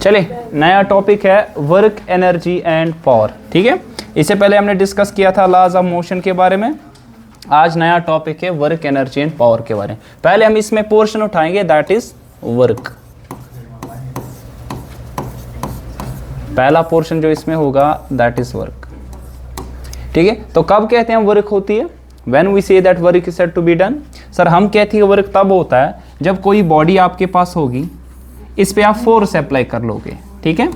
चलिए नया टॉपिक है वर्क, एनर्जी एंड पावर। ठीक है, इससे पहले हमने डिस्कस किया था लॉज ऑफ मोशन के बारे में। आज नया टॉपिक है वर्क, एनर्जी एंड पावर के बारे में। पहले हम इसमें पोर्शन उठाएंगे, दैट इज वर्क। पहला पोर्शन जो इसमें होगा दैट इज वर्क। ठीक है, तो कब कहते हैं वर्क होती है? When we say that work is said to be done. Sir हम कहते हैं वर्क तब होता है जब कोई बॉडी आपके पास होगी, इस पे आप फोर्स अप्लाई कर लोगे। ठीक है,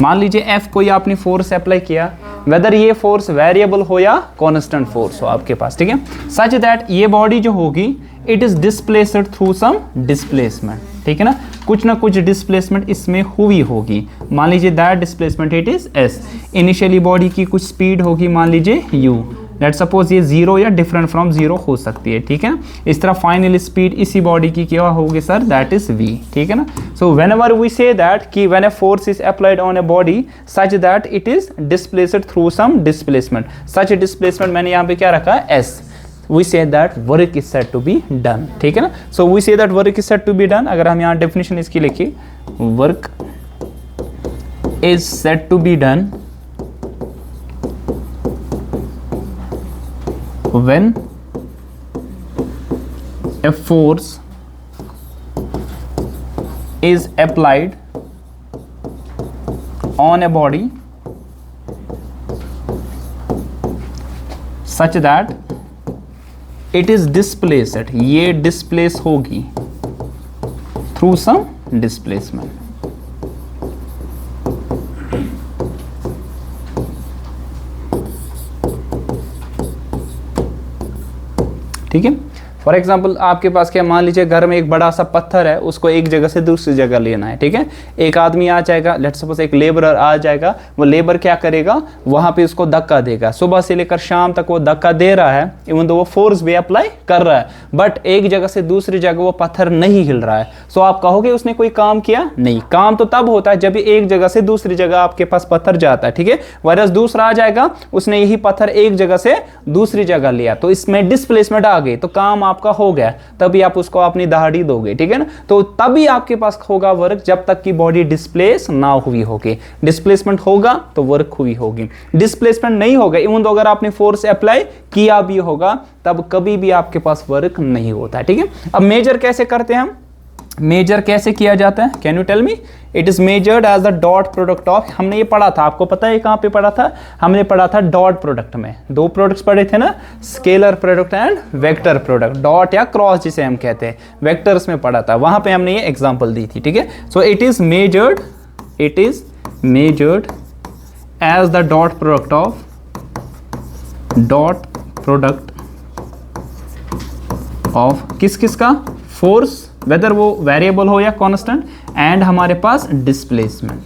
मान लीजिए F कोई आपने फोर्स अप्लाई किया, वेदर ये फोर्स वेरिएबल हो या कांस्टेंट फोर्स हो आपके पास। ठीक है, सच दैट ये बॉडी जो होगी it is displaced through some displacement. ठीक है ना कुछ डिस्प्लेसमेंट इसमें हुई होगी। मान लीजिए that displacement it is S। Initially body की कुछ स्पीड होगी, मान लीजिए U। लेट सपोज ये 0 या डिफरेंट फ्रॉम 0 हो सकती है। ठीक है, इस तरह फाइनल स्पीड इसी बॉडी की क्या होगी सर? That is V। ठीक है ना, so whenever we say that कि when a force is applied on a body such that it is displaced through some displacement, such displacement मैंने यहाँ पे क्या रखा है? S। we say that work is said to be done। ठीक है ना, so we say that work is said to be done। अगर हम यहाँ डेफिनेशन इसकी लिखिए, work is said to be done when a force is applied on a body such that it is displaced, ये displace होगी through some displacement. ठीक है, for example आपके पास क्या, मान लीजिए घर में एक बड़ा सा पत्थर है, उसको एक जगह से दूसरी जगह लेना है। ठीक है, एक आदमी आ जाएगा, लेट्स सपोज एक लेबरर आ जाएगा, वो लेबर क्या करेगा, वहां पे उसको धक्का देगा। सुबह से लेकर शाम तक वो धक्का दे रहा है, इवन तो वो फोर्स भी अप्लाई कर रहा है, बट एक जगह से दूसरी जगह वो पत्थर नहीं हिल रहा है। सो आप कहोगे उसने कोई काम किया? नहीं, काम तो तब होता है जब एक जगह से दूसरी जगह आपके पास पत्थर जाता है। ठीक है, वरस दूसरा आ जाएगा, उसने यही पत्थर एक जगह से दूसरी जगह लिया, तो इसमें डिस्प्लेसमेंट आ गई, तो काम आपका हो गया, तभी आप उसको अपनी दहाड़ी दोगे। ठीक है ना, तो तभी आपके पास होगा वर्क जब तक कि बॉडी डिस्प्लेस ना हुई होगी। डिस्प्लेसमेंट होगा तो वर्क हुई होगी, डिस्प्लेसमेंट नहीं होगा, इवन तो अगर आपने फोर्स अप्लाई किया भी होगा तब कभी भी आपके पास वर्क नहीं होता है। ठीक है, अब मेजर कैसे करते हैं हम? मेजर कैसे किया जाता है? Can you tell me? It is measured as the dot product of, हमने ये पढ़ा था, आपको पता है कहां पे पढ़ा था? हमने पढ़ा था डॉट प्रोडक्ट में। दो प्रोडक्ट्स पढ़े थे ना, scalar product and vector product, dot या क्रॉस जिसे हम कहते हैं, वेक्टर्स में पढ़ा था, वहां पे हमने ये एग्जांपल दी थी। ठीक है, so it is measured as the dot product of किस का? फोर्स, वेदर वो वेरिएबल हो या कांस्टेंट, एंड हमारे पास displacement,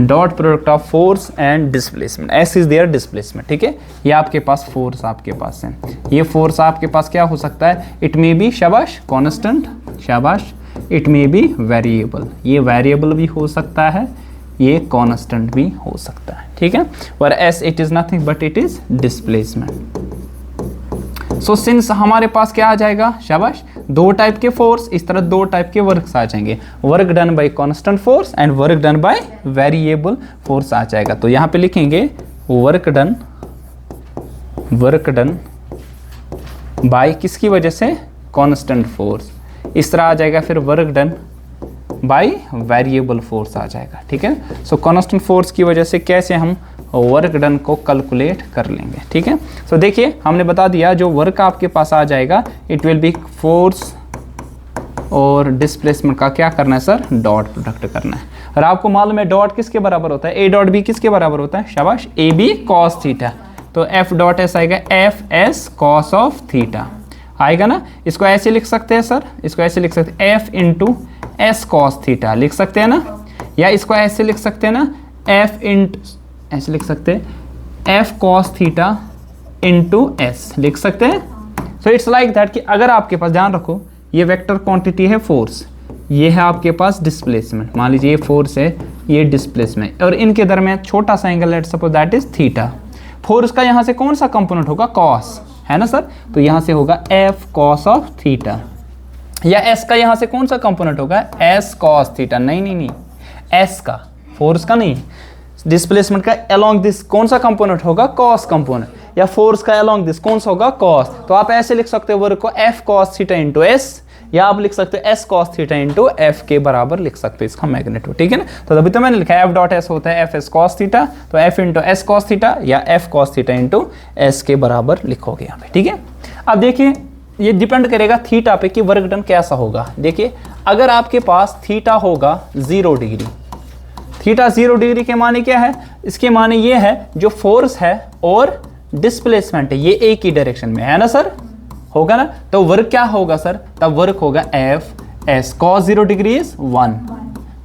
dot product of force and displacement, S is their displacement. ठीक है, ये आपके पास फोर्स आपके पास है, ये फोर्स आपके पास क्या हो सकता है? इट मे बी, शाबाश, कांस्टेंट, शाबाश, इट मे बी वेरिएबल, ये वेरिएबल भी हो सकता है, ये कांस्टेंट भी हो सकता है। ठीक है, और S it is nothing but it is displacement. So since हमारे पास क्या आ जाएगा? शाबाश, दो टाइप के फोर्स, इस तरह दो टाइप के वर्क्स आ जाएंगे, work done by constant force and work done by variable force आ जाएगा। तो यहां पे लिखेंगे वर्क डन बाय किसकी वजह से? Constant force. इस तरह आ जाएगा फिर work done by variable force आ जाएगा। ठीक है, सो कांस्टेंट फोर्स की वजह से कैसे हम वर्क डन को कैलकुलेट कर लेंगे। ठीक है, सो देखिए हमने बता दिया जो वर्क आपके पास आ जाएगा इट विल बी फोर्स और डिस्प्लेसमेंट का क्या करना है सर? डॉट प्रोडक्ट करना है। और आपको मालूम है डॉट किसके बराबर होता है? ए डॉट बी किसके बराबर होता है? शाबाश, ए बी कॉस थीटा, तो एफ डॉट एस आएगा F S cos of theta आएगा ना। इसको ऐसे लिख सकते हैं सर, इसको ऐसे लिख सकते हैं F into S cos theta लिख सकते हैं ना, या इसको ऐसे लिख सकते हैं ना, एफ इंटू, ऐसे लिख सकते हैं F cos theta into S लिख सकते हैं। सो इट्स लाइक दैट कि अगर आपके पास, ध्यान रखो, ये वेक्टर क्वांटिटी है फोर्स, ये है आपके पास डिस्प्लेसमेंट, मान लीजिए ये फोर्स है, ये डिस्प्लेसमेंट, और इनके दरमियान छोटा सा angle let's suppose that is theta. Force का यहाँ से कौन सा कंपोनेंट होगा? कॉस, है ना सर, तो यहाँ से होगा एफ कॉस ऑफ थीटा, या एस का यहाँ से कौन सा कंपोनेंट होगा? एस कॉस थीटा, नहीं, एस का, फोर्स का नहीं, डिस्प्लेसमेंट का अलोंग दिस कौन सा कंपोनेंट होगा, कॉस कंपोनेंट, या फोर्स का अलोंग दिस कौन सा होगा, कॉस। तो आप ऐसे लिख सकते हो वर्क को F cos theta into S, या आप लिख सकते हो S cos theta into F के बराबर लिख सकते हो इसका मैग्नीट्यूड, ठीक है ना। तो अभी तो मैंने लिखा है एफ डॉट एस होता है एफ एस कॉस थीटा, तो F into S cos theta या F cos theta into S के बराबर लिखोगे यहाँ पे, ठीक है। अब देखिए ये डिपेंड करेगा थीटा पे कि वर्क डन कैसा होगा। देखिए अगर आपके पास थीटा होगा 0 डिग्री, थीटा 0 डिग्री के माने क्या है, इसके माने ये है जो फोर्स है और डिस्प्लेसमेंट है ये एक ही डायरेक्शन में है ना सर, होगा ना। तो वर्क क्या होगा सर, तब वर्क होगा F S cos 0 degree is 1,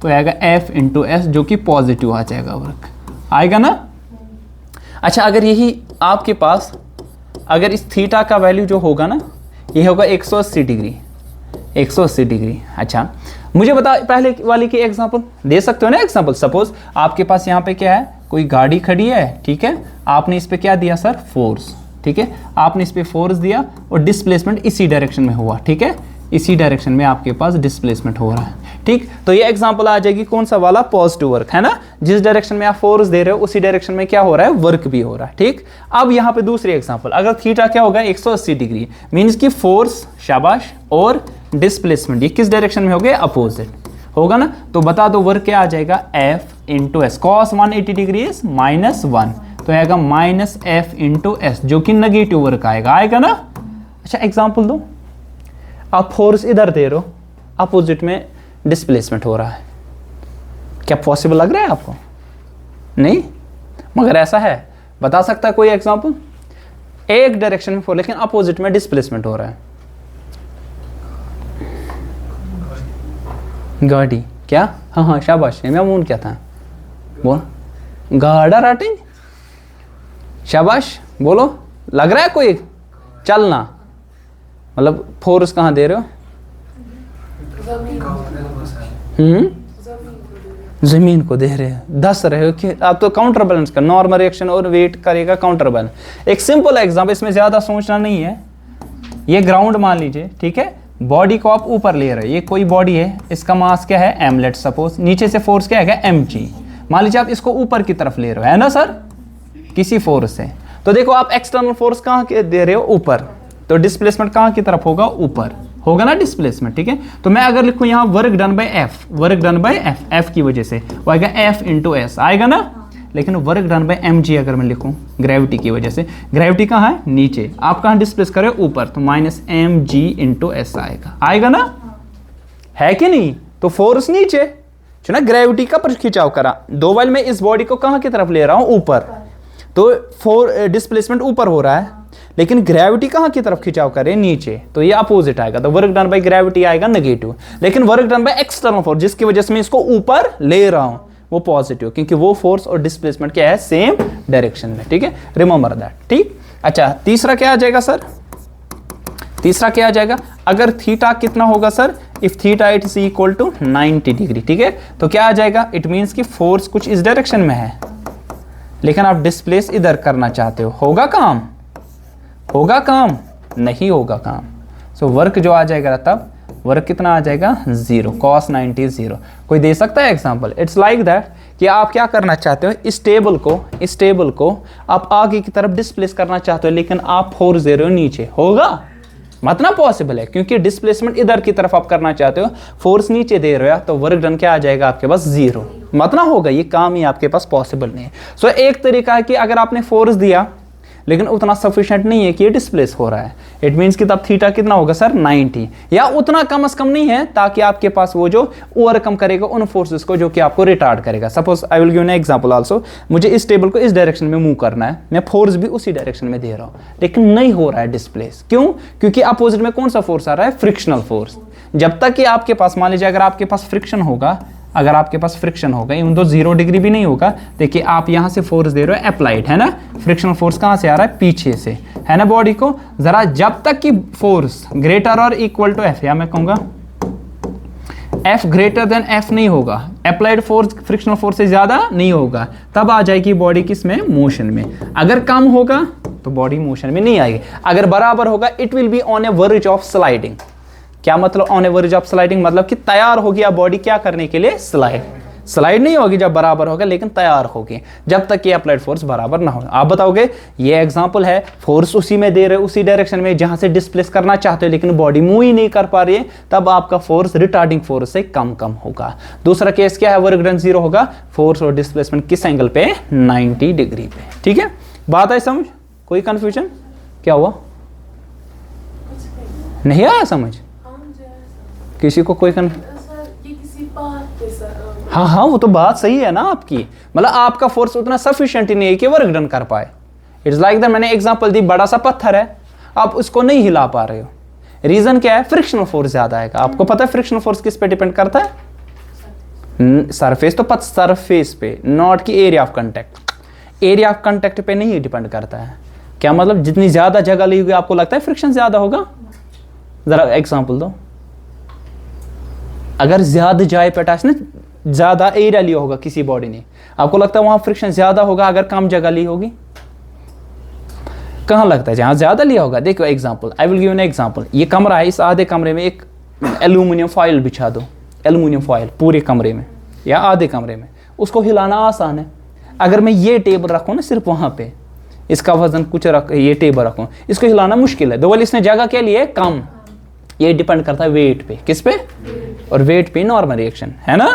तो आएगा एफ इंटू एस जो कि पॉजिटिव आ जाएगा, वर्क आएगा ना। अच्छा अगर यही आपके पास अगर इस थीटा का वैल्यू जो होगा ना ये होगा 180 डिग्री, 180 डिग्री। अच्छा मुझे बता पहले वाली की एग्जांपल दे सकते हो ना, एग्जांपल सपोज आपके पास यहाँ पे क्या है, कोई गाड़ी खड़ी है, ठीक है, आपने इस पे क्या दिया सर, फोर्स, ठीक है, आपने इस पे फोर्स दिया और डिस्प्लेसमेंट इसी डायरेक्शन में हुआ, ठीक है, इसी डायरेक्शन में आपके पास डिस्प्लेसमेंट हो रहा है, ठीक। तो ये एग्जांपल आ जाएगी कौन सा वाला, पॉजिटिव वर्क है ना, जिस डायरेक्शन में आप फोर्स दे रहे हो उसी डायरेक्शन में क्या हो रहा है, वर्क भी हो रहा है, ठीक। अब यहाँ पे दूसरी एग्जांपल, अगर थीटा क्या होगा 180 डिग्री, मीन्स की फोर्स, शाबाश, और डिस्प्लेसमेंट ये किस डायरेक्शन में हो गए, अपोजिट होगा ना। तो बता दो वर्क क्या आ जाएगा, F into S, cos 180 degree is -1, तो आएगा माइनस एफ इंटू एस जो कि नेगेटिव वर्क आएगा, आएगा ना। अच्छा एग्जांपल दो, आप फोर्स इधर दे रहे हो, अपोजिट में डिस्प्लेसमेंट हो रहा है, क्या पॉसिबल लग रहा है आपको, नहीं, मगर ऐसा है, बता सकता है कोई एग्जांपल, एक डायरेक्शन में फोर्स लेकिन अपोजिट में डिस्प्लेसमेंट हो रहा है, गाड़ी क्या, हाँ हाँ शाबाश, मैं मून क्या था, बोल गाड़ा राटिंग, शाबाश बोलो, लग रहा है कोई चलना, मतलब फोर्स कहाँ दे रहे हो, जमीन को दे रहे हो, दस रहे हो कि आप तो काउंटर बैलेंस का, नॉर्मल रिएक्शन और वेट करेगा काउंटर बैलेंस। एक सिंपल एग्जांपल, इसमें ज्यादा सोचना नहीं है, ये ग्राउंड मान लीजिए, ठीक है, बॉडी को आप ऊपर ले रहे हो, ये कोई बॉडी है, इसका मास क्या है m, लेट सपोज, नीचे से फोर्स क्या है mg, मान लीजिए आप इसको ऊपर की तरफ ले रहे हो, है ना सर, किसी फोर्स से। तो देखो आप एक्सटर्नल फोर्स कहाँ के दे रहे हो, ऊपर, तो डिस्प्लेसमेंट कहाँ की तरफ होगा, ऊपर होगा ना डिस्प्लेसमेंट, ठीक है। तो मैं अगर लिखूं यहाँ work done bye F, work done bye F, F की वजह से वो आएगा एफ इंटू एस, आएगा ना। लेकिन work done by M G अगर मैं लिखूं ग्रेविटी की वजह से, ग्रेविटी कहाँ है, नीचे, आप कहाँ डिस्प्लेस करे, ऊपर, तो minus M G into S आएगा, आएगा ना, है कि नहीं। तो फोर्स नीचे, ना ग्रेविटी का पर खिंचाव करा, दो वाइल में इस बॉडी को कहाँ की तरफ ले रहा हूँ, ऊपर, तो डिस्प्लेसमेंट ऊपर हो रहा है, लेकिन ग्रेविटी कहाँ की तरफ खिंचाव करे, नीचे, तो ये अपोजिट आएगा, तो वर्क डन बाय ग्रेविटी आएगा नेगेटिव, लेकिन work done by external force जिसकी वजह से मैं इसको ऊपर ले रहा हूं वो पॉजिटिव, क्योंकि वो फोर्स और डिस्प्लेसमेंट क्या है, सेम डायरेक्शन में, ठीक है, रिमेंबर दैट, ठीक। अच्छा तीसरा क्या आ जाएगा सर, तीसरा क्या आ जाएगा, अगर थीटा कितना होगा sir, if theta it is equal to 90 degree, ठीक है, तो क्या आ जाएगा, इट मीन्स कि फोर्स कुछ इस डायरेक्शन में है लेकिन आप डिस्प्लेस इधर करना चाहते हो, होगा काम, होगा काम, नहीं होगा काम। सो वर्क जो आ जाएगा तब वर्क कितना आ जाएगा, 0, cos 90 0। कोई दे सकता है एग्जांपल, इट्स लाइक दैट कि आप क्या करना चाहते हो, इस टेबल को आप आगे की तरफ डिस्प्लेस करना चाहते हो लेकिन आप फोर्स दे रहे हो नीचे, होगा, मतलब पॉसिबल है, क्योंकि डिस्प्लेसमेंट इधर की तरफ आप करना चाहते हो, फोर्स नीचे दे रहे हो, तो वर्क डन क्या आ जाएगा आपके पास, 0, मतलब होगा, ये काम ही आपके पास पॉसिबल नहीं है। सो एक तरीका है कि अगर आपने फोर्स दिया लेकिन उतना सफिशिएंट नहीं है कि ये डिस्प्लेस हो रहा है, इट मीन्स कि तब थीटा कितना होगा सर, 90, या उतना कम से कम नहीं है ताकि आपके पास वो जो ओवरकम करेगा उन फोर्सेस को जो कि आपको रिटार्ड करेगा। Suppose I will give an example also, मुझे इस टेबल को इस डायरेक्शन में मूव करना है, मैं फोर्स भी उसी डायरेक्शन में दे रहा हूँ लेकिन नहीं हो रहा है डिस्प्लेस, क्यों, क्योंकि अपोजिट में कौन सा फोर्स आ रहा है, फ्रिक्शनल फोर्स। जब तक कि आपके पास, मान लीजिए अगर आपके पास फ्रिक्शन होगा, अगर आपके पास फ्रिक्शन होगा, इवन तो 0 डिग्री भी नहीं होगा, देखिए आप यहां से फोर्स दे रहे हो अप्लाइड, है ना, फ्रिक्शनल फोर्स कहां से आ रहा है, पीछे से, है ना, बॉडी को जरा, जब तक कि फोर्स ग्रेटर और इक्वल टू एफ, या मैं कहूंगा एफ ग्रेटर देन एफ नहीं होगा, अप्लाइड फोर्स फ्रिक्शनल फोर्स से ज्यादा नहीं होगा, तब आ जाएगी बॉडी किसमें, मोशन में। अगर कम होगा तो बॉडी मोशन में नहीं आएगी, अगर बराबर होगा it will be on A verge of sliding. क्या मतलब on A verge of sliding, मतलब कि तैयार हो गया बॉडी क्या करने के लिए, स्लाइड, स्लाइड नहीं होगी जब बराबर होगा, लेकिन तैयार होगी जब तक कि अप्लाइड फोर्स बराबर ना हो। आप बताओगे ये एग्जांपल है, फोर्स उसी में दे रहे, उसी डायरेक्शन में जहां से डिस्प्लेस करना चाहते हो, लेकिन बॉडी मूव ही नहीं कर पा रही है, तब आपका फोर्स रिटार्डिंग फोर्स से कम होगा। दूसरा केस क्या है, वर्क डन 0 होगा, फोर्स और डिस्प्लेसमेंट किस एंगल पे, 90 डिग्री पे। ठीक है, बात है समझ? कोई कंफ्यूजन? क्या हुआ, नहीं आया समझ किसी को? कोई हाँ हाँ, वो तो बात सही है ना आपकी, मतलब आपका फोर्स उतना सफिशिएंट ही नहीं है कि वर्क डन कर पाए। इट्स लाइक दैट, मैंने एग्जांपल दी, बड़ा सा पत्थर है, आप उसको नहीं हिला पा रहे हो, रीजन क्या है, फ्रिक्शनल फोर्स ज्यादा है। आपको पता है फ्रिक्शनल फोर्स किस पे डिपेंड करता है, सरफेस, तो सरफेस पे, नॉट की area of contact. Area of contact पे नहीं डिपेंड करता है। क्या मतलब, जितनी ज्यादा जगह ली होगी आपको लगता है फ्रिक्शन ज्यादा होगा? जरा एग्जांपल दो। अगर ज्यादा जगह पे अटैच, ज्यादा एरिया लिया होगा किसी बॉडी ने, आपको लगता है वहां फ्रिक्शन ज्यादा होगा अगर कम जगह ली होगी? कहां लगता है, जहां ज्यादा लिया होगा। देखो example, I will give an example. ये कमरा है, इस आधे कमरे में एक एल्यूमिनियम फॉइल बिछा दो, एल्यूमिनियम फॉइल पूरे कमरे में या आधे कमरे में, उसको हिलाना आसान है। अगर मैं ये टेबल रखूँ ना सिर्फ वहां पे, इसका वजन कुछ रख, ये टेबल रखूँ, इसको हिलाना मुश्किल है, दो इसने जगह के लिए कम। ये डिपेंड करता है वेट पे, किस पे, और वेट पे नॉर्मल रिएक्शन है ना।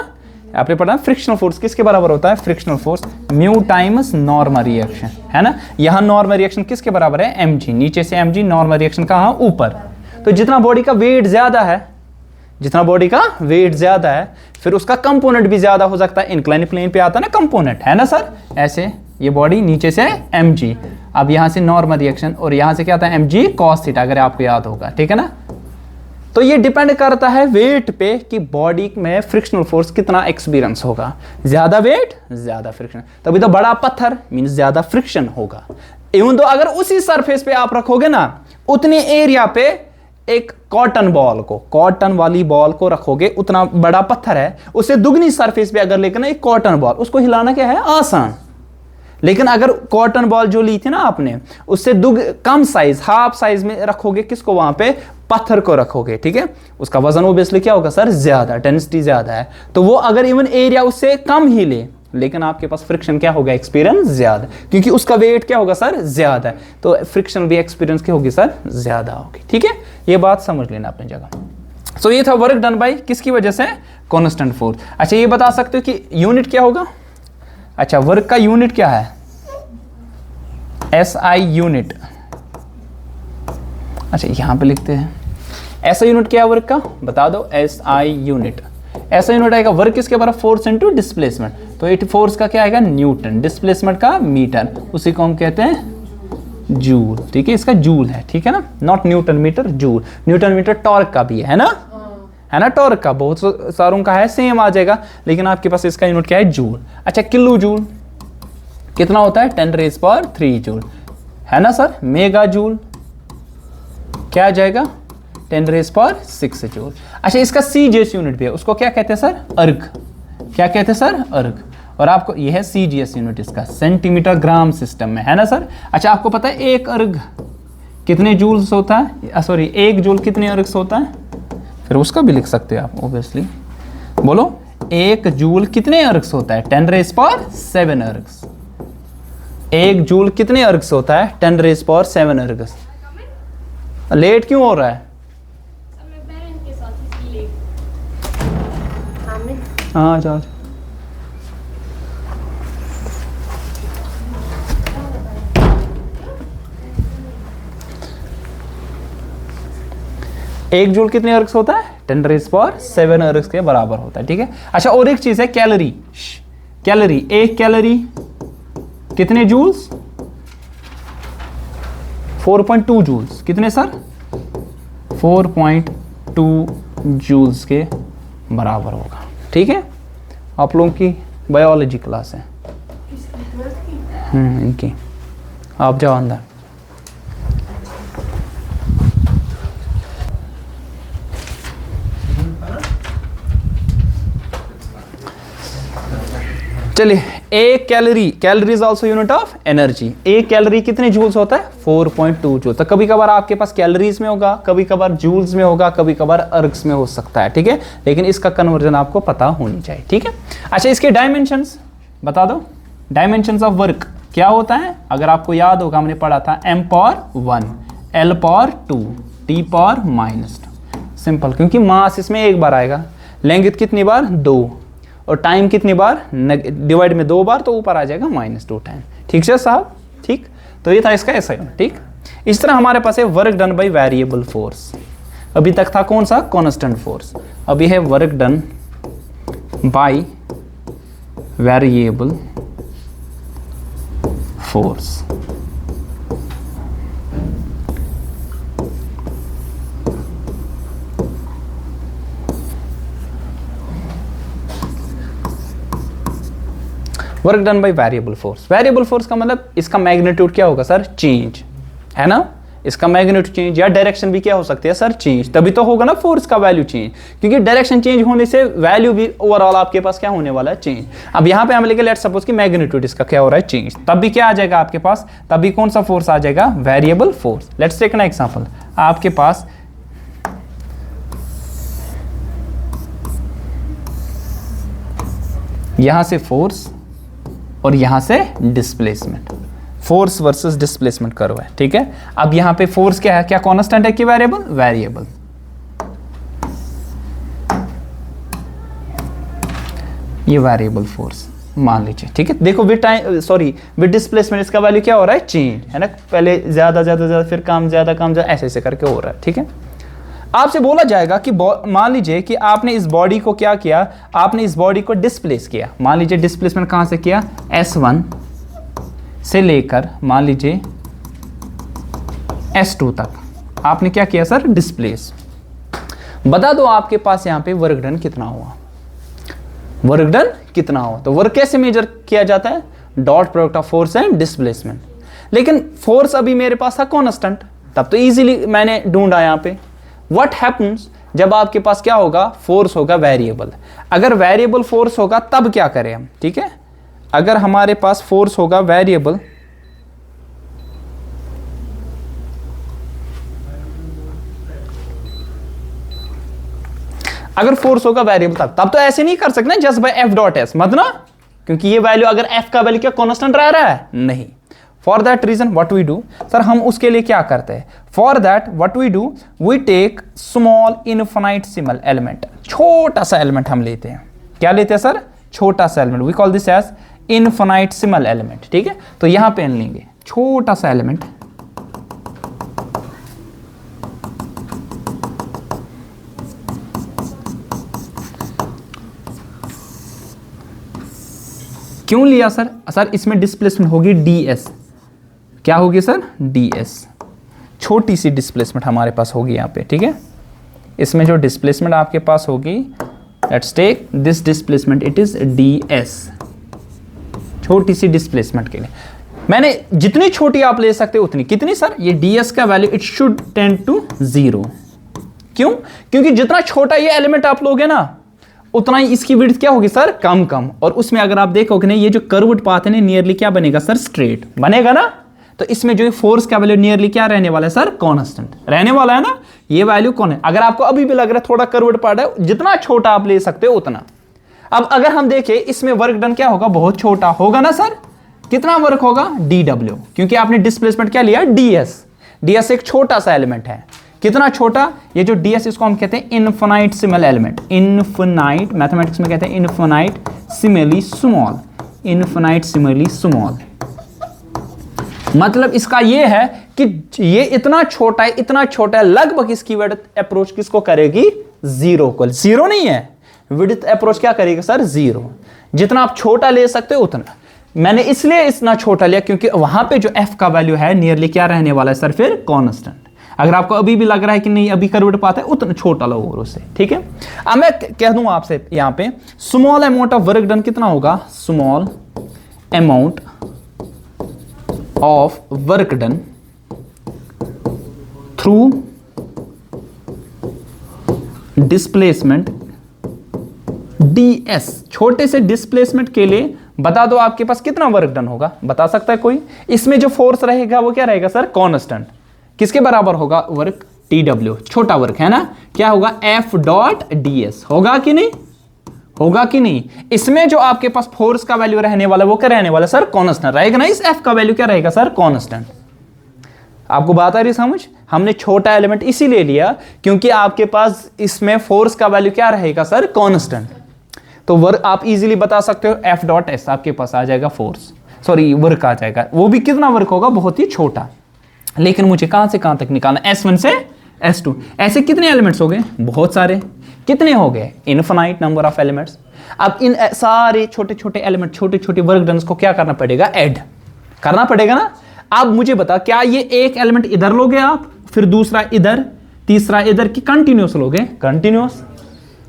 आपने पढ़ा फ्रिक्शनल फोर्स किसके बराबर होता है, frictional force mu times normal reaction, है ना। यहाँ नॉर्मल रिएक्शन किसके बराबर है, mg, नीचे से mg, नॉर्मल रिएक्शन कहाँ, ऊपर। तो जितना बॉडी का वेट ज्यादा है, जितना बॉडी का वेट ज्यादा है, फिर उसका कंपोनेंट भी ज्यादा हो सकता है। इंक्लाइन प्लेन पे आता है ना कंपोनेंट, है ना सर, ऐसे ये बॉडी नीचे से mg, अब यहाँ से नॉर्मल रिएक्शन, और यहाँ से क्या आता है mg cos थीटा, अगर आपको याद होगा, ठीक है ना। तो ये डिपेंड करता है वेट पे कि बॉडी में फ्रिक्शनल फोर्स कितना एक्सपीरियंस होगा। ज्यादा वेट ज्यादा फ्रिक्शन, तभी तो बड़ा पत्थर मींस ज्यादा फ्रिक्शन होगा। इवन तो अगर उसी सरफेस पे आप रखोगे ना, उतनी एरिया पे एक कॉटन बॉल को, कॉटन वाली बॉल को रखोगे, उतना बड़ा पत्थर है, उससे दुगनी सरफेस पे अगर लेकर ना एक कॉटन बॉल, उसको हिलाना क्या है, आसान। लेकिन अगर कॉटन बॉल जो ली थी ना आपने, उससे कम साइज, हाफ साइज में रखोगे, किसको, वहां पे पत्थर को रखोगे, ठीक है, उसका वजन ओब्वियसली क्या होगा सर, ज्यादा, डेंसिटी ज्यादा है, तो वो अगर इवन एरिया उससे कम ही ले, लेकिन आपके पास फ्रिक्शन क्या होगा, एक्सपीरियंस ज्यादा, क्योंकि उसका वेट क्या होगा सर, ज्यादा है, तो फ्रिक्शन भी एक्सपीरियंस क्या होगी सर, ज्यादा होगी। ठीक है, ये बात समझ लेना अपनी जगह। सो ये था वर्क डन बाय किसकी वजह से, कांस्टेंट फोर्स। अच्छा ये बता सकते हो कि यूनिट क्या होगा, अच्छा वर्क का यूनिट क्या है, SI यूनिट। अच्छा यहां पे लिखते हैं SI यूनिट क्या है वर्क का, बता दो, SI यूनिट। SI यूनिट आएगा वर्क किसके बराबर, फोर्स इनटू डिस्प्लेसमेंट, तो इट फोर्स का क्या आएगा, न्यूटन, डिस्प्लेसमेंट का मीटर, उसी को हम कहते हैं जूल। ठीक है, इसका जूल है, ठीक है ना, not newton metre, joule. Newton metre torque का भी है ना, है ना, टॉर्क का बहुत सारों का है, सेम आ जाएगा, लेकिन आपके पास इसका यूनिट क्या है, जूल। अच्छा किलो जूल कितना होता है, 10⁻³ जूल, है ना सर। मेगा जूल क्या आ जाएगा, 10⁻⁶ जूल। अच्छा इसका CGS यूनिट भी है, उसको क्या कहते हैं सर, अर्ग। क्या कहते हैं सर, अर्ग। और आपको यह है CGS यूनिट इसका, सेंटीमीटर ग्राम सिस्टम में, है ना सर। अच्छा आपको पता है एक अर्ग कितने जूल्स होता है, सॉरी एक जूल कितने अर्ग्स होता है, फिर उसका भी लिख सकते हो आप ऑब्वियसली, बोलो एक जूल कितने अर्ग्स होता है, 10⁻⁷ अर्ग्स। एक जूल कितने अर्ग्स होता है, 10⁻⁷ अर्ग्स। लेट क्यों हो रहा है, हाँ जाओ। एक जूल कितने अर्ग्स होता है, 10⁻⁷ अर्ग्स के बराबर होता है। ठीक है, अच्छा और एक चीज है कैलोरी। कैलोरी, एक कैलोरी कितने जूल्स, 4.2 जूल्स। कितने सर, 4.2 जूल्स के बराबर होगा। ठीक है, आप लोगों की बायोलॉजी क्लास है, इनकी, आप जाओ अंदर। चलिए, एक calorie, calorie is also unit of energy. एक कैलोरी कितने जूल्स होता है? 4.2 जूल। तो कभी कभार आपके पास कैलोरीज में होगा, कभी कभार जूल्स में होगा, कभी कभार अर्ग्स में हो सकता है, ठीक है, लेकिन इसका कन्वर्जन आपको पता होनी चाहिए, ठीक है। अच्छा, इसके डायमेंशंस बता दो। डायमेंशंस ऑफ वर्क क्या होता है? अगर आपको याद होगा, हमने पढ़ा था m power 1, l power 2, t power -2। Simple, क्योंकि मास इसमें एक बार आएगा, लेंथ कितनी बार? 2, और टाइम कितनी बार? डिवाइड में 2 बार, तो ऊपर आ जाएगा -2 टाइम। ठीक है साहब, ठीक। तो ये था इसका ऐसा ही, ठीक। इस तरह हमारे पास है work done by variable force. अभी तक था कौन सा? Constant force. अभी है work done by variable force. Work done by variable force. Variable force का मतलब इसका मैग्नीट्यूड क्या होगा सर? चेंज, है ना। इसका मैग्नीट्यूड चेंज या डायरेक्शन भी क्या हो सकती है सर? चेंज। तभी तो होगा ना फोर्स का वैल्यू चेंज, क्योंकि डायरेक्शन चेंज होने से वैल्यू भी ओवरऑल आपके पास क्या होने वाला है? चेंज। अब यहाँ पे हम लेके लेट्स सपोज कि मैग्नीट्यूड इसका क्या हो रहा है? चेंज। तब भी क्या आ जाएगा आपके पास? तब भी कौन सा फोर्स आ जाएगा? Variable force. Let's take an example. आपके पास यहां से फोर्स और यहां से displacement, force versus displacement curve है, ठीक है। अब यहां पे फोर्स क्या है? क्या कांस्टेंट है कि वेरिएबल? वेरिएबल। ये वेरिएबल फोर्स मान लीजिए, ठीक है। देखो with time, sorry with displacement इसका वैल्यू क्या हो रहा है? चेंज, है ना। पहले ज्यादा ज्यादा ज्यादा, फिर कम, ज्यादा कम, ज्यादा, ऐसे ऐसे करके हो रहा है, ठीक है। आपसे बोला जाएगा कि मान लीजिए कि आपने इस बॉडी को क्या किया? आपने इस बॉडी को डिस्प्लेस किया। मान लीजिए डिस्प्लेसमेंट कहां से किया? S1 से लेकर मान लीजिए S2 तक आपने क्या किया सर? डिस्प्लेस। बता दो आपके पास यहां पे वर्क डन कितना हुआ? वर्क डन कितना हुआ? तो वर्क कैसे मेजर किया जाता है? Dot product of force and displacement. लेकिन फोर्स अभी मेरे पास था कांस्टेंट, तब तो इजीली मैंने ढूंढा यहां पे। What happens जब आपके पास क्या होगा? फोर्स होगा वेरिएबल। अगर वेरिएबल फोर्स होगा तब क्या करें हम, ठीक है। अगर हमारे पास फोर्स होगा वेरिएबल, अगर फोर्स होगा वेरिएबल तब तो ऐसे नहीं कर सकते just by F dot S, मत ना, क्योंकि ये वैल्यू अगर एफ का वैल्यू क्या कांस्टेंट रह रहा है? नहीं। For that reason what we do sir, हम उसके लिए क्या करते हैं? For that what we do, we take small infinitesimal element. छोटा सा एलिमेंट हम लेते हैं। क्या लेते हैं सर? छोटा सा element. We call this as infinitesimal element, ठीक है। तो यहां पे लेंगे छोटा सा एलिमेंट, क्यों लिया सर? सर इसमें डिस्प्लेसमेंट होगी ds। क्या होगी सर? ds। छोटी सी डिस्प्लेसमेंट हमारे पास होगी यहाँ पे, ठीक है। इसमें जो डिस्प्लेसमेंट आपके पास होगी, let's take this displacement, it is ds। छोटी सी डिस्प्लेसमेंट के लिए मैंने जितनी छोटी आप ले सकते हो उतनी। कितनी सर? ये ds का value it should tend to 0। क्यों? क्योंकि जितना छोटा ये एलिमेंट आप लोगे ना, उतना ही इसकी विड्थ क्या होगी सर? कम कम। और उसमें अगर आप देखोगे ना, ये जो कर्व्ड पाथ है ना, नियरली क्या बनेगा सर? स्ट्रेट बनेगा ना। तो इसमें जो फोर्स का वैल्यू नियरली क्या रहने वाला है सर? कांस्टेंट रहने वाला है ना। ये वैल्यू कौन है? अगर आपको अभी भी लग रहा है थोड़ा कर्व्ड पार्ट है, जितना छोटा आप ले सकते हो उतना। अब अगर हम देखें इसमें वर्क डन क्या होगा? बहुत छोटा होगा ना सर। कितना वर्क होगा? dw, क्योंकि आपने डिस्प्लेसमेंट क्या लिया? ds। ds एक छोटा सा एलिमेंट है। कितना छोटा? ये जो ds इसको हम कहते हैं इनफिनिटेसिमल एलिमेंट। इनफिनाइट, मैथमेटिक्स में कहते हैं इनफिनिटेसिमली स्मॉल। इनफिनिटेसिमली स्मॉल मतलब इसका ये है कि ये इतना छोटा है, इतना छोटा है, लगभग इसकी विड्थ अप्रोच किसको करेगी? 0 को। 0 नहीं है, विड्थ अप्रोच क्या करेगी सर? 0। जितना आप छोटा ले सकते हो उतना। मैंने इसलिए इतना छोटा लिया क्योंकि वहां पे जो f का वैल्यू है नियरली क्या रहने वाला है सर? फिर कांस्टेंट। अगर आपको अभी भी लग रहा है कि नहीं अभी कर्व्ड पाथ है, उतना छोटा लो और उससे, ठीक है। अब मैं कह दूं आपसे यहां पे small amount of work done कितना होगा? Small amount of work done through displacement ds। छोटे से डिस्प्लेसमेंट के लिए बता दो आपके पास कितना वर्क डन होगा, बता सकता है कोई? इसमें जो फोर्स रहेगा वो क्या रहेगा सर? कांस्टेंट। किसके बराबर होगा वर्क? TW, छोटा वर्क है ना, क्या होगा? F dot ds। होगा कि नहीं? होगा कि नहीं? इसमें जो आपके पास फोर्स का वैल्यू रहने वाला वो क्या रहने वाला सर? कांस्टेंट रहेगा ना। इस F का वैल्यू क्या रहेगा सर? कांस्टेंट। आपको बात आ रही समझ? हमने छोटा एलिमेंट इसीलिए लिया क्योंकि आपके पास इसमें फोर्स का वैल्यू क्या रहेगा सर? कांस्टेंट। तो वर्क आप इजीली बता सकते हो F डॉट S आपके पास आ जाएगा फोर्स, सॉरी वर्क आ जाएगा। वो भी कितना वर्क होगा? बहुत ही छोटा। लेकिन मुझे कहां से कहां तक निकालना? S1 से S2। ऐसे कितने एलिमेंट्स हो गए? बहुत सारे। कितने हो गए? Infinite number of elements. अब इन सारे छोटे छोटे एलिमेंट, छोटे छोटे वर्क डन को क्या करना पड़ेगा? ऐड करना पड़ेगा ना। अब मुझे बता, क्या ये एक एलिमेंट इधर लोगे आप, फिर दूसरा इधर, तीसरा इधर, की कंटिन्यूस लोगे? कंटिन्यूस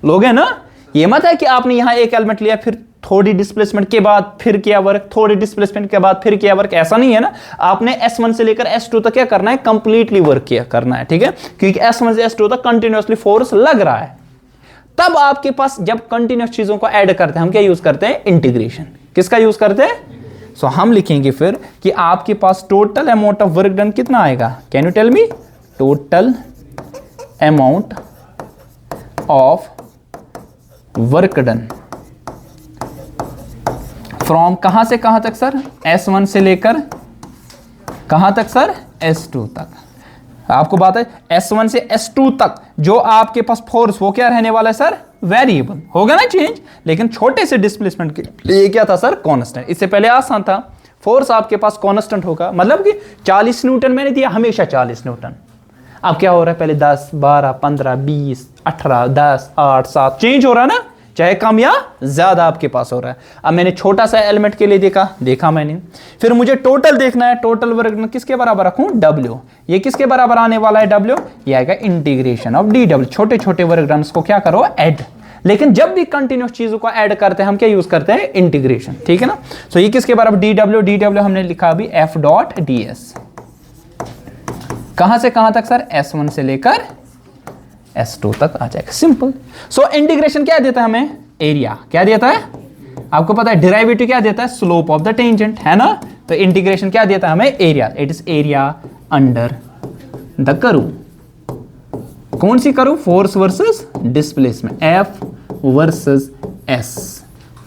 लोगे ना। ये मत है कि आपने यहां एक एलिमेंट लिया, फिर थोड़ी डिस्प्लेसमेंट के बाद फिर किया वर्क, थोड़ी डिस्प्लेसमेंट के बाद फिर किया वर्क, ऐसा नहीं है ना। आपने S1 से लेकर S2 तक क्या करना है? कंप्लीटली वर्क किया करना है, ठीक है? क्योंकि S1 से S2 तक कंटिन्यूअसली फोर्स लग रहा है। तब आपके पास जब कंटिन्यूअस चीजों को ऐड करते हैं हम क्या यूज करते हैं? इंटीग्रेशन। किसका यूज करते हैं? सो हम लिखेंगे फिर कि आपके पास total amount of work done कितना आएगा? Can you tell me? Total amount of work done from कहां से कहां तक सर? S1 से लेकर कहां तक सर? S2 तक। आपको बात है S1 से S2 तक जो आपके पास फोर्स वो क्या रहने वाला है सर? वेरिएबल होगा ना, चेंज। लेकिन छोटे से डिस्प्लेसमेंट के लिए क्या था सर? कांस्टेंट। इससे पहले आसान था, फोर्स आपके पास कांस्टेंट होगा, मतलब कि 40 न्यूटन मैंने दिया, हमेशा 40 न्यूटन। अब क्या हो रहा है? पहले 10, 12, 15, 20, 18, 10, 8, 7 चेंज हो रहा है ना, चाहे कम या ज्यादा आपके पास हो रहा है। अब मैंने छोटा सा एलिमेंट के लिए देखा मैंने, फिर मुझे टोटल देखना है। टोटल वर्क किसके बराबर रखूं? W। ये किसके बराबर आने वाला है? W। ये आएगा इंटीग्रेशन ऑफ DW। छोटे छोटे वर्क डन को क्या करो? ऐड। लेकिन जब भी कंटिन्यूस चीजों को ऐड करते हैं हम क्या यूज करते हैं? इंटीग्रेशन, ठीक है ना। सो ये किसके बराबर? DW हमने लिखा अभी F डॉट ds। कहां से कहां तक सर? S1 से लेकर S2 तक आ जाएगा, सिंपल। सो इंटीग्रेशन क्या देता है हमें? एरिया। क्या देता है? आपको पता है डेरिवेटिव क्या देता है? स्लोप ऑफ द टेंजेंट, है ना। तो इंटीग्रेशन क्या देता है हमें? Area. It is area under the curve. कौन सी curve? Force versus displacement, F versus S,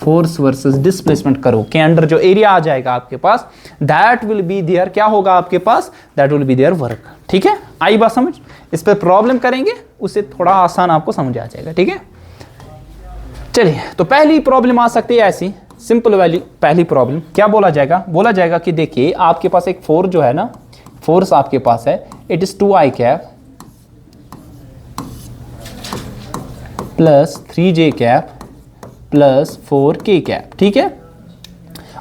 force versus displacement curve के अंडर जो एरिया आ जाएगा आपके पास, दैट विल बी देयर, क्या होगा आपके पास? That will be there work. ठीक है, आई बात समझ? इस पर प्रॉब्लम करेंगे, उससे थोड़ा आसान आपको समझ आ जाएगा, ठीक है। चलिए, तो पहली प्रॉब्लम आ सकती है ऐसी सिंपल वैल्यू। पहली प्रॉब्लम क्या बोला जाएगा? बोला जाएगा कि देखिए आपके पास एक फोर्स जो है ना, फोर्स आपके पास है, it is 2i cap plus 3j cap plus 4k cap, ठीक है।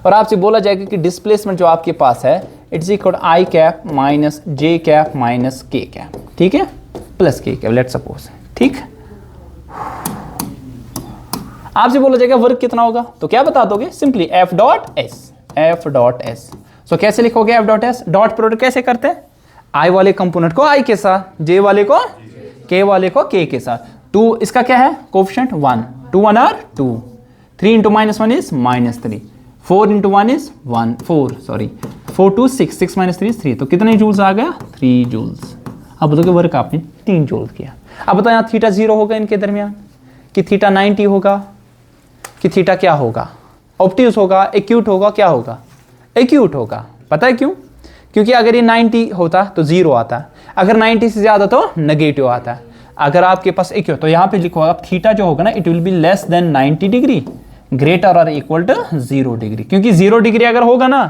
और आपसे बोला जाएगा कि डिस्प्लेसमेंट जो आपके पास है it is equal i cap minus j cap minus k cap, ठीक है, plus k cap, let's suppose, ठीक। आपसे बोला जाएगा वर्क कितना होगा, तो क्या बता दोगे? Simply F dot S, F dot S. So कैसे लिखोगे F dot S? Dot product कैसे करते हैं? I वाले कंपोनेंट को I के साथ, J वाले को K वाले को K के साथ। 2 इसका क्या है? Coefficient 1, 2 1 are 2, 3 into minus 1 is minus 3, 4 into 1 is 1, 4 sorry 4 2 6, 6 minus 3 3। तो कितने जूल्स आ गया? 3 जूल्स। अब बताओगे वर्क आपने 3 जूल किया। अब बताओ यहाँ थीटा 0 होगा इनके दरमियान, कि थीटा 90 होगा, कि थीटा क्या होगा? ऑब्ट्यूज होगा, एक्यूट होगा, क्या होगा? एक्यूट होगा। पता है क्यों? क्योंकि अगर ये 90 होता तो 0 आता, अगर 90 से ज्यादा तो नेगेटिव आता। अगर आपके पास एक्यूट, तो यहाँ पे लिखो आप थीटा जो होगा ना, it will be less than 90 degree, greater और इक्वल टू 0 डिग्री। क्योंकि 0 डिग्री अगर होगा ना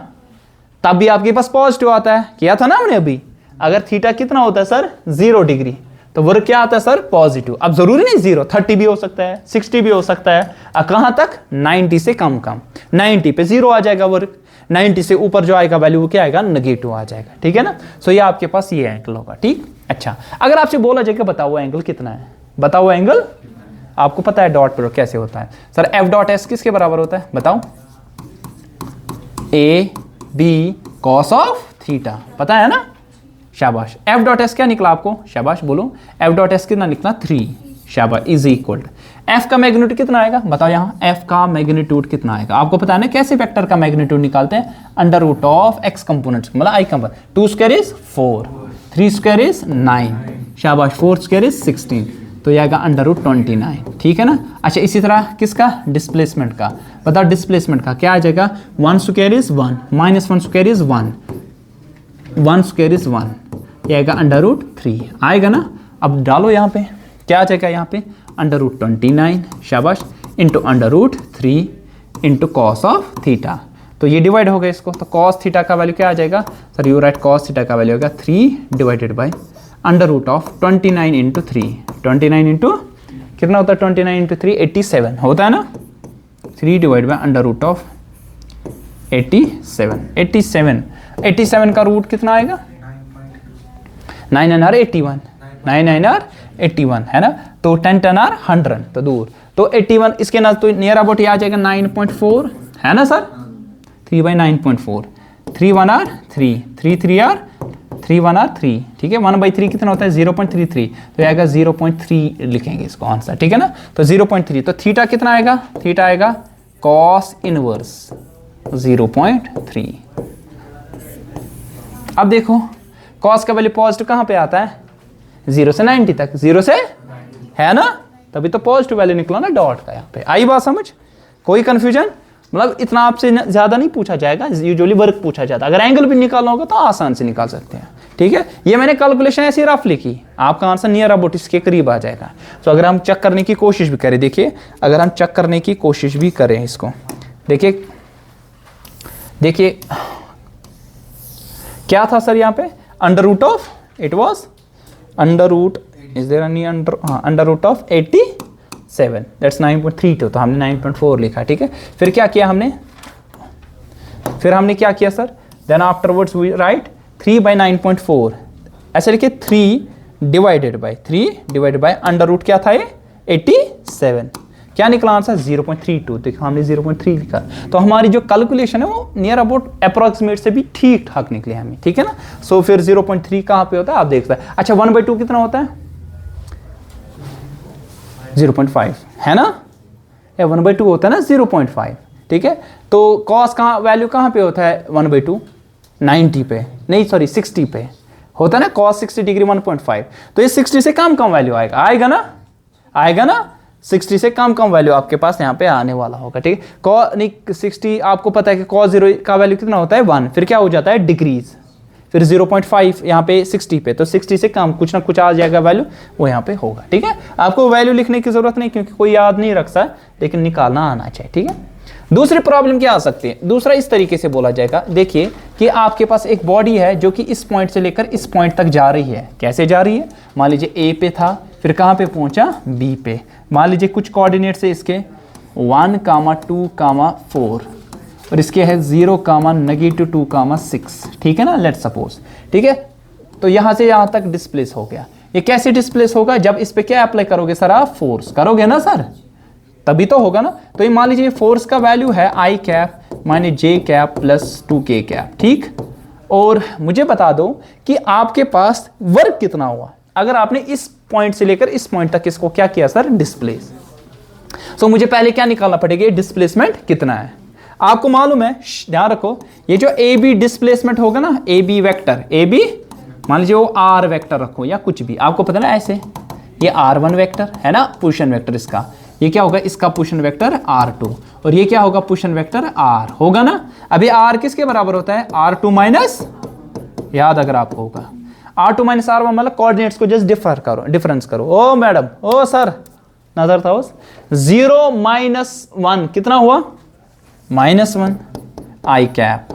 तब भी आपके पास पॉजिटिव आता है, किया था ना हमने अभी। अगर थीटा कितना होता है सर? 0 डिग्री, तो वर्क क्या आता है सर? पॉजिटिव। अब जरूरी नहीं 0, 30 भी हो सकता है, 60 भी हो सकता है। कहां तक? 90 से कम कम। 90 पे 0 आ जाएगा वर्क, 90 से ऊपर जो आएगा वैल्यू वो क्या आएगा? नेगेटिव आ जाएगा, ठीक है ना। सो ये आपके पास ये एंगल होगा, ठीक। अच्छा, अगर आपसे बोला जाएगा बताओ वो एंगल कितना है, बताओ एंगल। आपको पता है डॉट प्रोडक्ट कैसे होता है सर? F डॉट एस किसके बराबर होता है बताओ? A B cos of theta, पता है ना? शाबाश। F डॉट एस क्या निकला आपको? शाबाश बोलो। F डॉट एस कितना निकला? 3, शाबाश, इज इक्वल एफ का मैग्नीट्यूड कितना आएगा बताओ, यहाँ एफ का मैग्नीट्यूड कितना आएगा आपको पता है ना, कैसे वेक्टर का मैग्नीट्यूड निकालते हैं, under root of X components मतलब I component, 2 square is 4, 3 square is 9, शाबाश 4 स्क्वायर इज 16, तो ये आएगा अंडर रूट 29, ठीक है ना। अच्छा इसी तरह किसका, डिस्प्लेसमेंट का, बताओ डिस्प्लेसमेंट का क्या आ जाएगा, 1 square is 1 minus 1 square is 1, 1 square is 1, ये आएगा अंडर रूट 3 आएगा ना। अब डालो यहाँ पे क्या आ जाएगा, यहाँ पे अंडर रूट 29 शाबाश into under root 3 into cos of theta, तो ये डिवाइड हो गया इसको, तो कॉस थीटा का वैल्यू क्या आ जाएगा sir, you write cos theta का वैल्यू होगा 3 divided by under root of 29 into 3, 29 into कितना होता है 29 इंटू 3 87 होता है ना, 3 divide by under root of 87 का रूट कितना आएगा 9 9 आर 81, 9 9 आर 81 है ना, तो 10 10 आर 100 तो दूर, तो 81 इसके ना तो नियर अबाउट ये आ जाएगा 9.4 है ना sir, 3 by 9.4, 3 1 are 3, 3 3 are 3 1 are 3, ठीक है 1 बाई 3 कितना होता है 0.33, तो ये आएगा 0.3 लिखेंगे इसको आंसर, ठीक है ना, तो 0.3, तो थीटा कितना आएगा, थीटा आएगा कॉस इनवर्स 0.3। अब देखो कॉस का वैल्यू पॉजिटिव कहाँ पे आता है, 0 से 90 तक, 0 से है ना, तभी तो पॉजिटिव वैल्यू निकला ना डॉट का, यहाँ पे आई बात समझ, कोई कंफ्यूजन, मतलब इतना आपसे ज्यादा नहीं पूछा जाएगा, यूजुअली वर्क पूछा जाता है, अगर एंगल भी निकालना होगा तो आसान से निकाल सकते हैं, ठीक है। ये मैंने कैलकुलेशन ऐसी रफली की, आपका आंसर नियर अबाउट इसके करीब आ जाएगा। तो अगर हम चेक करने की कोशिश भी करें, देखिए अगर हम चेक करने की कोशिश भी करें इसको, देखिए देखिए क्या था सर यहाँ पे, under root of, it was under root, is there any under, हाँ अंडर रूट ऑफ 87, दैट्स 9.32, तो हमने 9.4 लिखा, ठीक है। फिर क्या किया हमने, फिर हमने क्या किया sir, then afterwards we write 3 by 9.4, ऐसे लिखिए 3 डिवाइडेड बाई अंडर रूट क्या था ये 87, क्या निकला आंसर 0.32, देखो हमने 0.3 लिखा, तो हमारी जो कैलकुलेशन है वो नियर अबाउट अप्रॉक्सीमेट से भी ठीक ठाक निकले हमें, ठीक है ना। सो फिर 0.3 कहाँ पे होता है आप देख सकते हैं। अच्छा 1/2 कितना होता है 0.5 है ना, 1/2 होता है ना 0.5, ठीक है। तो कॉस कहाँ वैल्यू कहाँ पे होता है 1/2, 90 पे नहीं सॉरी 60 पे होता है ना, कॉस 60 डिग्री 1.5, तो ये 60 से कम वैल्यू आएगा, आएगा ना 60 से कम वैल्यू आपके पास यहाँ पे आने वाला होगा, ठीक है। कॉस 60 आपको पता है कि कॉस 0 का वैल्यू कितना होता है 1, फिर क्या हो जाता है डिग्रीज, फिर 0.5 यहाँ पे 60 पे, तो 60 से कम कुछ ना कुछ आ जाएगा वैल्यू, वो यहाँ पे होगा, ठीक है। आपको वैल्यू लिखने की जरूरत नहीं क्योंकि कोई याद नहीं रखता है, लेकिन निकालना आना चाहिए, ठीक है। दूसरी प्रॉब्लम क्या आ सकती है, दूसरा इस तरीके से बोला जाएगा, देखिए कि आपके पास एक बॉडी है जो कि इस पॉइंट से लेकर इस पॉइंट तक जा रही है, कैसे जा रही है, मान लीजिए ए पे था, फिर कहाँ पे पहुंचा बी पे, मान लीजिए कुछ कोऑर्डिनेट से इसके 1, 2, 4 और इसके है 0, -2, 6, ठीक है ना, लेट्स सपोज, ठीक है। तो यहाँ से यहाँ तक डिस्प्लेस हो गया, ये कैसे डिस्प्लेस होगा, जब इस पे क्या अप्लाई करोगे सर, आप फोर्स करोगे ना सर, तभी तो होगा ना। तो ये मान लीजिए फोर्स का वैल्यू है I cap minus J cap plus 2K cap, ठीक। और मुझे बता दो कि आपके पास वर्क कितना हुआ अगर आपने इस पॉइंट से लेकर इस पॉइंट तक इसको क्या किया सर, डिस्प्लेस। सो मुझे पहले क्या निकालना पड़ेगा, डिस्प्लेसमेंट कितना है। आपको मालूम है, ध्यान रखो, ये जो ए बी डिस्प्लेसमेंट होगा ना, A B vector, A B मान लीजिए वो आर वेक्टर रखो या कुछ भी, आपको पता ना ऐसे, ये R1 वेक्टर है ना, पोजीशन वेक्टर इसका, ये क्या होगा इसका पोजीशन वेक्टर R2, और ये क्या होगा पोजीशन वेक्टर R होगा ना। अभी R किसके बराबर होता है, R2 माइनस, याद अगर आपको होगा R2 माइनस R1 मतलब कोऑर्डिनेट्स को जस्ट डिफरेंस करो। ओ मैडम, ओ सर, नजर था उस 0 - 1 कितना हुआ -1 I कैप,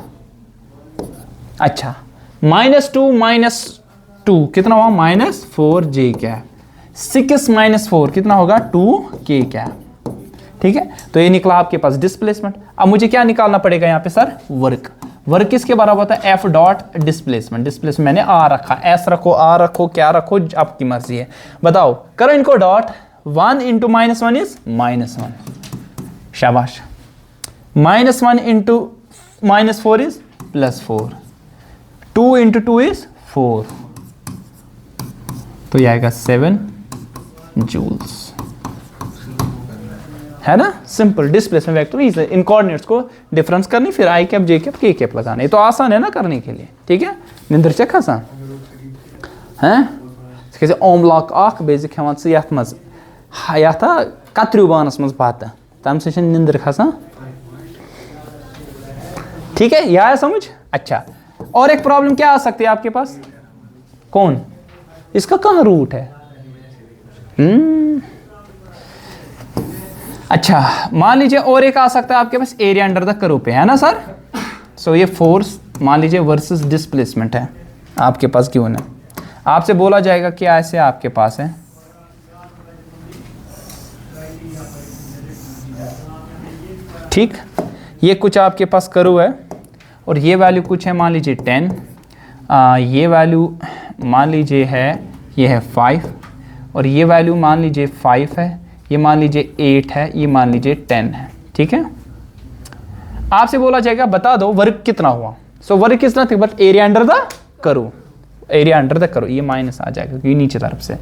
अच्छा -2 कितना हुआ -4 J कैप, 6 - 4 कितना होगा 2K कैप, ठीक है। तो ये निकला आपके पास डिस्प्लेसमेंट। अब मुझे क्या निकालना पड़ेगा यहाँ पे सर, वर्क किसके बराबर होता है, F डॉट डिस्प्लेसमेंट मैंने R रखा, S रखो, R रखो, क्या रखो आपकी मर्जी है, बताओ करो इनको डॉट, 1 × -1 इज -1, शाबाश, -1 × -4 इज +4, 2 × 2 इज 4, तो ये आएगा 7 जूल्स। है ना, सिंपल डिस्प्लेसमेंट वेक्टर इन कोऑर्डिनेट्स को डिफरेंस करनी, फिर आई कैप जे कैप के कैप लगाना। ये तो आसान है ना करने के लिए, ठीक है। निंदर चेक आसान हैं कैसे ओम लॉक आख बेसिक हेवन से यात मज याता कतरु बानस मज बात तम से निंदर खसा, ठीक है। यह है समझ। अच्छा, और एक प्रॉब्लम क्या आ सकती है आपके पास, कौन इसका कहाँ रूट है। अच्छा, मान लीजिए और एक आ सकता है आपके पास एरिया अंडर द कर्व पे, है ना सर। सो ये फोर्स मान लीजिए वर्सेस डिस्प्लेसमेंट है आपके पास, क्यों है आपसे बोला जाएगा कि ऐसे आपके पास है, ठीक। ये कुछ आपके पास कर्व है और ये वैल्यू कुछ है मान लीजिए 10, ये वैल्यू मान लीजिए है ये है 5 और ये वैल्यू मान लीजिए 5 है, ये मान लीजिए 8 है, ये मान लीजिए 10 है, ठीक है। आपसे बोला जाएगा बता दो वर्क कितना हुआ। सो वर्क कितना था, but area under the curve, area under the curve, ये माइनस आ जाएगा क्योंकि नीचे तरफ से।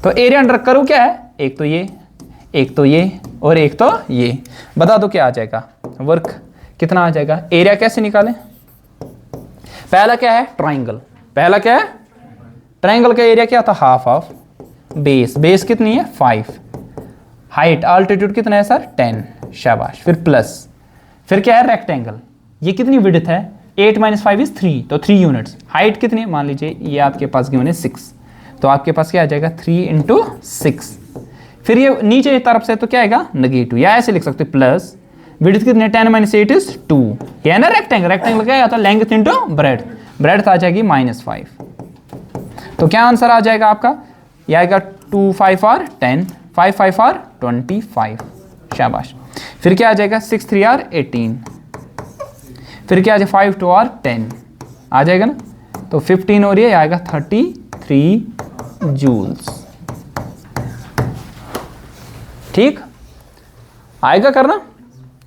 तो एरिया अंडर कर्व क्या है, एक तो ये, एक तो ये और एक तो ये। बता दो क्या आ जाएगा, वर्क कितना आ जाएगा। एरिया कैसे निकालें, पहला क्या है ट्राइंगल, पहला क्या है ट्राइंगल का एरिया क्या था हाफ ऑफ बेस, बेस कितनी है 5, हाइट आल्टीट्यूड कितना है सर 10, शाबाश। फिर प्लस, फिर क्या है रेक्टेंगल, ये कितनी विड्थ है 8 - 5 इज 3, तो 3 यूनिट्स। हाइट कितनी है, मान लीजिए ये आपके पास गिवन है 6, तो आपके पास क्या आ जाएगा 3 × 6। फिर ये नीचे तरफ से तो क्या आएगा नेगेटिव, या ऐसे लिख सकते प्लस, विड्थ कितने 10 - 8 इज 2, ये है ना रेक्टेंगल, रेक्टेंगल क्या आता है लेंथ इंटू ब्रेड्थ, ब्रेड्थ आ जाएगी -5। तो क्या आंसर आ जाएगा आपका, ये आएगा 2 × 5 = 10, 5 × 5 = 25, शाबाश। फिर क्या आ जाएगा 6 × 3 = 18, फिर क्या आ जाएगा 5 × 2 = 10 आ जाएगा ना, तो 15 और ये आएगा 33 जूल्स, ठीक आएगा करना,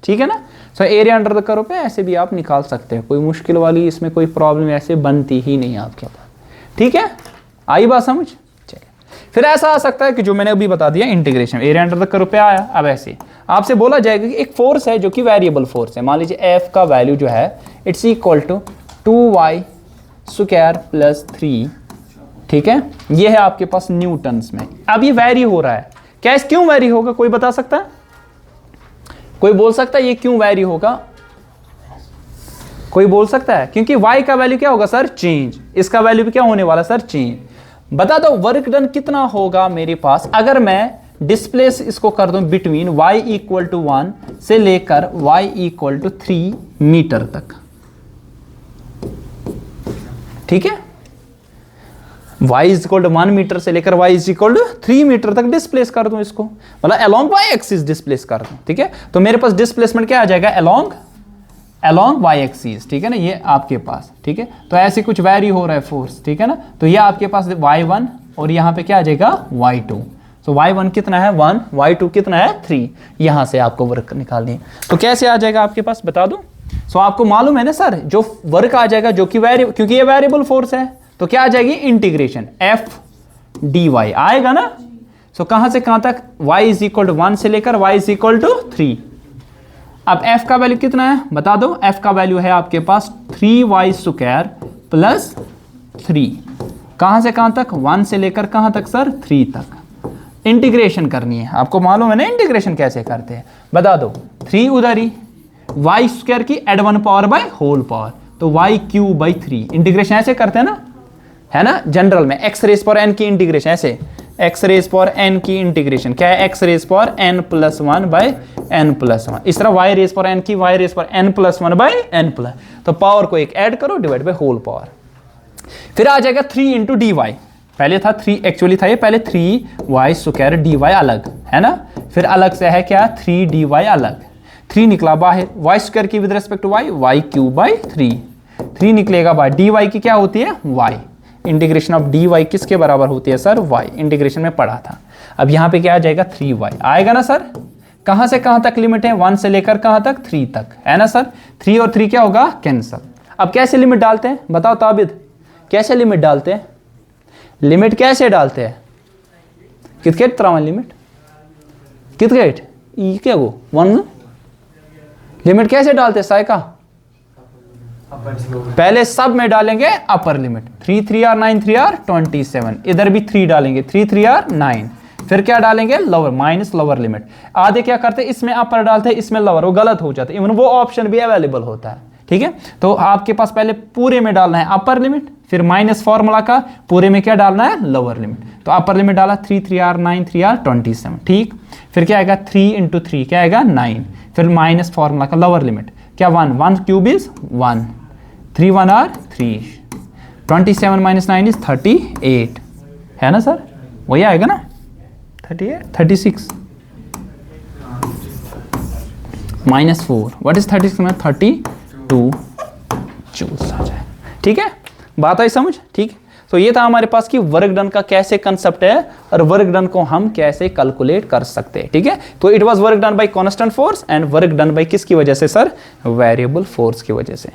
ठीक है ना। So area under the curve पे ऐसे भी आप निकाल सकते हैं, कोई मुश्किल वाली इसमें कोई प्रॉब्लम ऐसे बनती ही नहीं आपके पास, ठीक है। आई बात समझ। फिर ऐसा आ सकता है कि जो मैंने अभी बता दिया integration, area under the curve पे आया। अब ऐसे आपसे बोला जाएगा कि एक फोर्स है जो कि वेरिएबल फोर्स है, मान लीजिए एफ का वैल्यू जो है इट्स इक्वल टू 2y² + 3, ठीक है। ये है आपके पास न्यूटन्स में। अब ये वैरी हो रहा है, क्या क्यों वैरी होगा, कोई बता सकता है, कोई बोल सकता है ये क्यों वैरी होगा, कोई बोल सकता है। क्योंकि y का वैल्यू क्या होगा सर चेंज, इसका वैल्यू भी क्या होने वाला सर चेंज। बता दो वर्क डन कितना होगा मेरे पास अगर मैं डिस्प्लेस इसको कर दूं बिटवीन y = 1 से लेकर y = 3 मीटर तक, ठीक है। y = 1 मीटर से लेकर y = 3 मीटर तक डिस्प्लेस कर दूं इसको, मतलब अलोंग y एक्सिस डिस्प्लेस कर दूं, ठीक है। तो मेरे पास डिस्प्लेसमेंट क्या आ जाएगा अलोंग y एक्सिस, ठीक है ना, ये आपके पास, ठीक है। तो ऐसे कुछ वैरी हो रहा है फोर्स, ठीक है ना। तो ये आपके पास y1 और यहाँ पे क्या आ जाएगा y2। तो y1 कितना है 1, y2 कितना है 3, यहां से आपको वर्क निकालनी है। तो कैसे आ जाएगा आपके पास बता दो। सो आपको मालूम है ना सर, जो वर्क आ जाएगा जो कि क्योंकि ये वेरिएबल फोर्स है तो क्या आ जाएगी इंटीग्रेशन f dy आएगा ना। सो कहां से कहां तक y = 1 से लेकर y = 3। अब f का वैल्यू कितना है बता दो, f का वैल्यू है आपके पास 3y² + 3, कहां से कहां तक 1 से लेकर कहां तक सर 3 तक। इंटीग्रेशन करनी है, आपको मालूम है ना इंटीग्रेशन कैसे करते हैं, बता दो 3 उधर ही y² की add 1 power by whole power, तो y³ / 3 इंटीग्रेशन ऐसे करते हैं ना, है ना। जनरल में x⁻n की इंटीग्रेशन ऐसे, x⁻n की इंटीग्रेशन क्या है x⁻n + 1 / n + 1, इस तरह y⁻n की y⁻n + 1 / n+, तो पावर को एक ऐड करो डिवाइड बाय होल पावर। फिर आ जाएगा 3 × dy, पहले था 3, एक्चुअली था ये पहले 3y² dy अलग, है ना। फिर अलग से है क्या 3 dy अलग, 3 निकला बाहर, y² की विद रिस्पेक्ट टू y³ / 3 निकलेगा बाहर, dy की क्या होती है y, इंटीग्रेशन ऑफ dy किसके बराबर होती है सर y, इंटीग्रेशन में पढ़ा था। अब यहाँ पे क्या आ जाएगा 3y आएगा ना सर, कहां से कहां तक लिमिट है 1 से लेकर कहां तक 3 तक, है ना सर। 3 और 3 क्या होगा कैंसल। अब कैसे लिमिट डालते हैं बताओ ताबिद, कैसे लिमिट डालते हैं, लिमिट कैसे डालते हैं, कितकेट त्रावन लिमिट, कितकेट ये क्या वो 1 लिमिट कैसे डालते साइका? पहले सब में डालेंगे अपर लिमिट, 3 3 आर 9 3 आर 27, इधर भी 3 डालेंगे, 3 3 आर 9, फिर क्या डालेंगे लोअर माइनस लोअर लिमिट। आधे क्या करते हैं इसमें अपर डालते हैं इसमें लोअर, वो गलत हो जाता है, इवन वो ऑप्शन भी अवेलेबल होता है। ठीक है, तो आपके पास पहले पूरे में डालना है अपर लिमिट, फिर माइनस फॉर्मूला का पूरे में क्या डालना है लोअर लिमिट। तो अपर लिमिट डाला 3 3 आर 9 3 आर 27, ठीक। फिर क्या आएगा 3 × 3 क्या आएगा 9, फिर माइनस फॉर्मूला का लोअर लिमिट क्या 1 1 क्यूब इज 1, 3 1 आर 3, 27 - 9 इज 38 है ना सर, वही आएगा ना 38 36 -4 व्हाट इज 36 में 32 जूल्स आ जाए। ठीक है, बात आई समझ? ठीक, तो ये था हमारे पास कि वर्क डन का कैसे कंसेप्ट है और वर्क डन को हम कैसे कैलकुलेट कर सकते हैं। ठीक है, तो it was work done by constant force and work done bye किसकी वजह से सर? वेरिएबल फोर्स की वजह से।